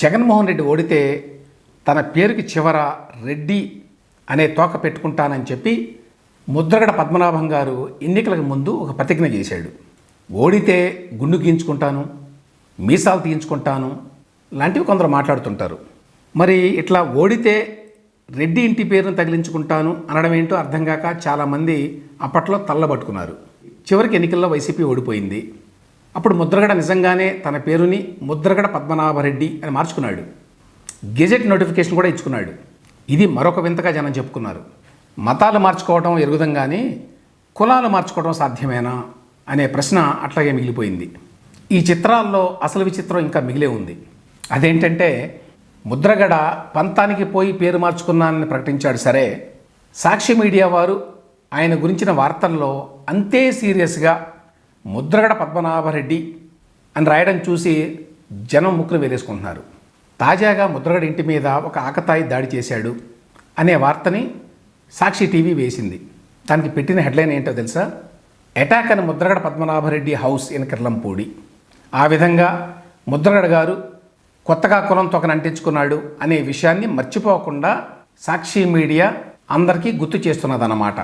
జగన్మోహన్ రెడ్డి ఓడితే తన పేరుకి చివర రెడ్డి అనే తోక పెట్టుకుంటానని చెప్పి ముద్రగడ పద్మనాభం గారు ఎన్నికలకు ముందు ఒక ప్రతిజ్ఞ చేశాడు. ఓడితే గుండు గీయించుకుంటాను, మీసాలు తీయించుకుంటాను లాంటివి కొందరు మాట్లాడుతుంటారు. మరి ఇట్లా ఓడితే రెడ్డి ఇంటి పేరును తగిలించుకుంటాను అనడం ఏంటో అర్థం కాక చాలామంది అప్పట్లో తల్లబట్టుకున్నారు. చివరికి ఎన్నికల్లో వైసీపీ ఓడిపోయింది. అప్పుడు ముద్రగడ నిజంగానే తన పేరుని ముద్రగడ పద్మనాభరెడ్డి అని మార్చుకున్నాడు. గెజెట్ నోటిఫికేషన్ కూడా ఇచ్చుకున్నాడు. ఇది మరొక వింతగా జనం చెప్పుకున్నారు. మతాలు మార్చుకోవడం ఎరుగుదాం కానీ కులాలు మార్చుకోవడం సాధ్యమేనా అనే ప్రశ్న అట్లాగే మిగిలిపోయింది. ఈ చిత్రాల్లో అసలు విచిత్రం ఇంకా మిగిలే ఉంది. అదేంటంటే ముద్రగడ పంతానికి పోయి పేరు మార్చుకున్నానని ప్రకటించాడు. సరే, సాక్షి మీడియా వారు ఆయన గురించిన వార్తల్లో అంతే సీరియస్గా ముద్రగడ పద్మనాభరెడ్డి అని రాయడం చూసి జనం ముక్కులు వేలేసుకుంటున్నారు. తాజాగా ముద్రగడ ఇంటి మీద ఒక ఆకతాయి దాడి చేశాడు అనే వార్తని సాక్షి టీవీ వేసింది. దానికి పెట్టిన హెడ్లైన్ ఏంటో తెలుసా? అటాక్ అని ముద్రగడ పద్మనాభరెడ్డి హౌస్ ఇన్ కిర్లంపూడి. ఆ విధంగా ముద్రగడ గారు కొత్తగా కులం తొకను అంటించుకున్నాడు అనే విషయాన్ని మర్చిపోకుండా సాక్షి మీడియా అందరికీ గుర్తు చేస్తున్నదన్నమాట.